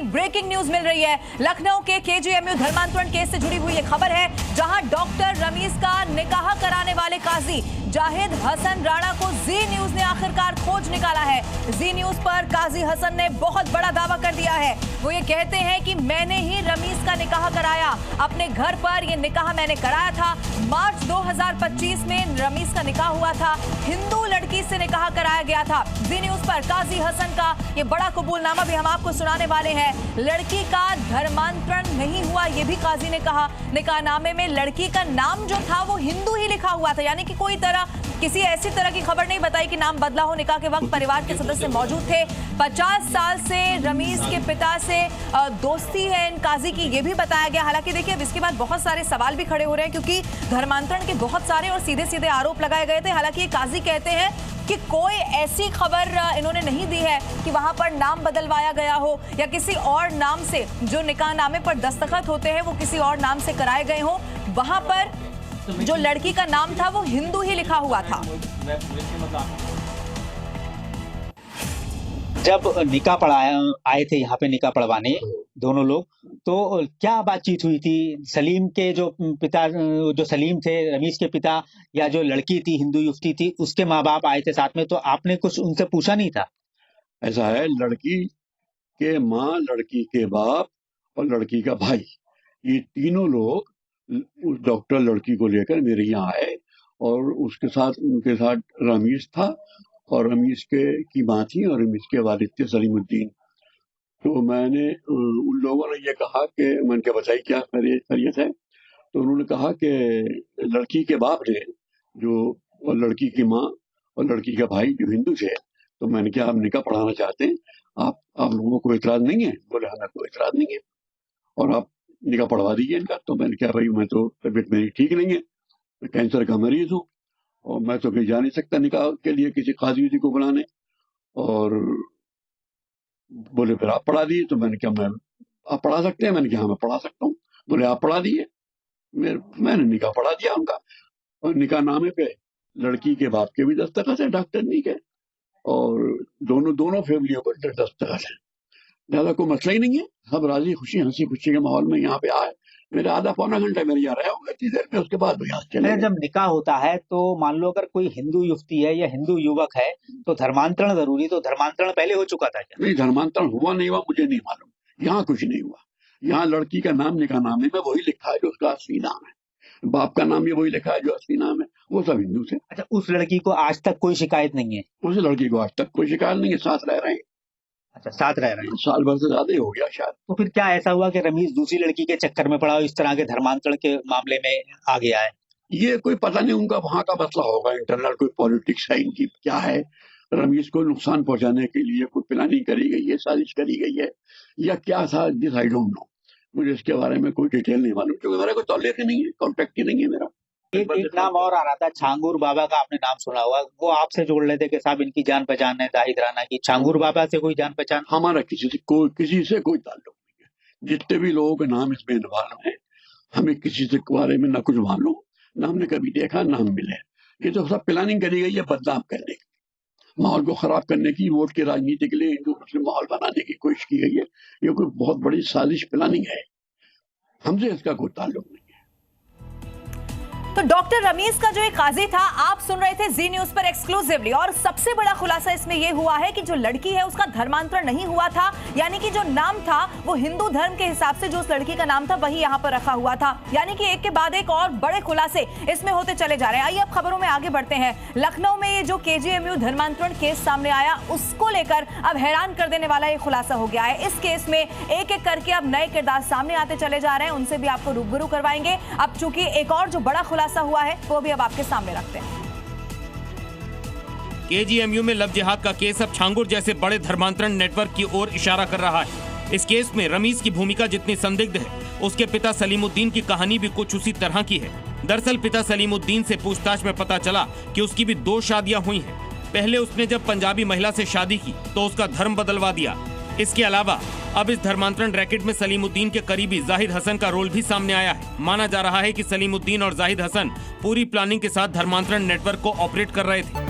एक breaking news मिल रही है। लखनऊ के केजीएमयू धर्मांतरण केस से जुड़ी हुई ये खबर है, जहां डॉक्टर रमीज का निकाह कराने वाले काजी जाहिद हसन राणा को जी न्यूज ने आखिरकार खोज निकाला है। जी न्यूज पर काजी हसन ने बहुत बड़ा दावा कर दिया है। वो ये कहते हैं कि मैंने ही रमीज का निकाह कराया, अपने घर पर ये निकाह मैंने कराया था। मार्च 2025 में रमीज का निकाह हुआ था, हिंदू लड़की से निकाह कराया गया था। जी न्यूज पर काजी हसन का ये बड़ा कबूलनामा भी हम आपको सुनाने वाले हैं। लड़की का धर्मांतरण नहीं हुआ, ये भी काजी ने कहा। निकाहनामे में लड़की का नाम जो था वो हिंदू ही लिखा हुआ था, यानी कि कोई किसी ऐसी तरह की खबर नहीं बताई कि नाम बदला हो। निकाह के वक्त परिवार के सदस्य मौजूद थे। 50 साल से रमीज के पिता से दोस्ती है इन काजी की, ये भी बताया गया। हालांकि देखिए अब इसके बाद बहुत सारे सवाल भी खड़े हो रहे हैं, क्योंकि धर्मांतरण के बहुत सारे और सीधे सीधे आरोप लगाए गए थे। हालांकि ये काजी कहते हैं कि कोई ऐसी खबर इन्होंने नहीं दी है कि वहां पर नाम बदलवाया गया हो या किसी और नाम से जो निकाहनामे पर दस्तखत होते हैं वो किसी और नाम से कराए गए हो। वहां पर जो लड़की का नाम था वो हिंदू ही लिखा हुआ था। जब निकाह पढ़ाया आए थे यहाँ पे निकाह पढ़वाने दोनों लोग, तो क्या बातचीत हुई थी? सलीम के जो पिता, जो सलीम थे रमीज के पिता, या जो लड़की थी हिंदू युवती थी उसके माँ बाप आए थे साथ में, तो आपने कुछ उनसे पूछा नहीं था? ऐसा है, लड़की के माँ, लड़की के बाप और लड़की का भाई, ये तीनों लोग उस डॉक्टर लड़की को लेकर मेरे यहाँ आए और उसके साथ उनके साथ रमीज था और रमीज की माँ थी और रमीज के वालिद थे सलीमुद्दीन। तो मैंने उन लोगों ने ये कहा कि मैंने क्या बताई क्या खैरियत है, तो उन्होंने कहा कि लड़की के बाप ने जो और लड़की की माँ और लड़की का भाई जो हिंदू थे, तो मैंने क्या हम निकाह पढ़ाना चाहते हैं, आप लोगों को इतराज नहीं है? बोले हमें कोई इतराज नहीं है और आप निकाह पढ़वा दीजिए इनका। तो मैंने क्या भाई, मैं तो तबीयत मेरी ठीक नहीं है, मैं कैंसर का मरीज हूँ और मैं तो कहीं जा नहीं सकता निकाह के लिए किसी काजी उजी को बुलाने। और बोले फिर आप पढ़ा दिए। तो मैंने क्या, आप पढ़ा सकते हैं? मैंने क्या हाँ मैं पढ़ा सकता हूँ। बोले आप पढ़ा दिए। मैंने निकाह पढ़ा दिया उनका और निकाह नामे पे लड़की के बाप के भी दस्तखत है डॉक्टर नहीं के, और दोनों फैमिलियों पर दस्तखत है। ज्यादा कोई मसला ही नहीं है, सब राजी खुशी हंसी खुशी के माहौल में यहाँ पे आए। मेरे आधा पौना घंटा मेरे यहाँ रहे होंगे इतनी देर में, उसके बाद यहाँ चले। जब निकाह होता है तो मान लो अगर कोई हिंदू युवती है या हिंदू युवक है तो धर्मांतरण जरूरी, तो धर्मांतरण पहले हो चुका था क्या? नहीं, धर्मांतरण हुआ नहीं हुआ मुझे नहीं मालूम, यहाँ कुछ नहीं हुआ। यहाँ लड़की का नाम निकाहनामे में वही लिखा है जो उसका असली नाम है, बाप का नाम भी वही लिखा है जो असली नाम है, वो सब हिंदू से। अच्छा, उस लड़की को आज तक कोई शिकायत नहीं है? उस लड़की को आज तक कोई शिकायत नहीं है, साथ रह रहे हैं। अच्छा, साथ रह रहे हैं, साल भर से ज्यादा ही हो गया शायद। तो फिर क्या ऐसा हुआ कि रमीज दूसरी लड़की के चक्कर में पड़ा और इस तरह के धर्मांतरण के मामले में आ गया है? ये कोई पता नहीं, उनका वहां का मसला होगा, इंटरनल कोई पॉलिटिक्स है इनकी, क्या है। रमीज को नुकसान पहुंचाने के लिए कोई प्लानिंग करी गई है, साजिश करी गई है, या क्या था, दिस आई डोंट नो। मुझे इसके बारे में कोई डिटेल नहीं मालूम, क्योंकि मेरा कोई ताल्लुक ही नहीं है, कॉन्टेक्ट ही नहीं है मेरा। एक नाम और आ रहा था, छांगूर बाबा का, आपने नाम सुना होगा, वो आपसे जोड़ लेते कि साहब इनकी जान पहचान है जाहिद राणा की। छांगूर बाबा से कोई जान पहचान? हमारा किसी से कोई ताल्लुक नहीं है। जितने भी लोगों के नाम इसमें इन्वॉल्व है, हमें किसी से बारे में ना कुछ मालूम, ना हमने कभी देखा, ना हम मिले। ये तो सब प्लानिंग करी गई है बदनाम करने की, माहौल को खराब करने की, वोट की राजनीति के लिए हिंदू मुस्लिम माहौल बनाने की कोशिश की गई है। ये कोई बहुत बड़ी साजिश प्लानिंग है, हमसे इसका कोई ताल्लुक नहीं है। तो डॉक्टर रमीज का जो एक काजी था, आप सुन रहे थे जी न्यूज पर एक्सक्लूसिवली, और सबसे बड़ा खुलासा इसमें यह हुआ है कि जो लड़की है उसका धर्मांतरण नहीं हुआ था, यानी कि जो नाम था वो हिंदू धर्म के हिसाब से जो उस लड़की का नाम था वही यहां पर रखा हुआ था। यानी कि एक के बाद एक और बड़े खुलासे इसमें होते चले जा रहे हैं। आइए अब खबरों में आगे बढ़ते हैं। लखनऊ में ये जो केजीएमयू धर्मांतरण केस सामने आया, उसको लेकर अब हैरान कर देने वाला ये खुलासा हो गया है। इस केस में एक एक करके अब नए किरदार सामने आते चले जा रहे हैं, उनसे भी आपको रूबरू करवाएंगे। अब चूंकि एक और जो बड़ा खुलासा हुआ है वो भी अब आपके सामने रखते हैं। केजीएमयू में लव जिहाद का केस अब छांगुर जैसे बड़े धर्मांतरण नेटवर्क की ओर इशारा कर रहा है। इस केस में रमीज की भूमिका जितनी संदिग्ध है, उसके पिता सलीमुद्दीन की कहानी भी कुछ उसी तरह की है। दरअसल पिता सलीमुद्दीन से पूछताछ में पता चला कि उसकी भी 2 शादियां हुई हैं। पहले उसने जब पंजाबी महिला से शादी की तो उसका धर्म बदलवा दिया। इसके अलावा अब इस धर्मांतरण रैकेट में सलीमुद्दीन के करीबी जाहिद हसन का रोल भी सामने आया है। माना जा रहा है कि सलीमुद्दीन और जाहिद हसन पूरी प्लानिंग के साथ धर्मांतरण नेटवर्क को ऑपरेट कर रहे थे।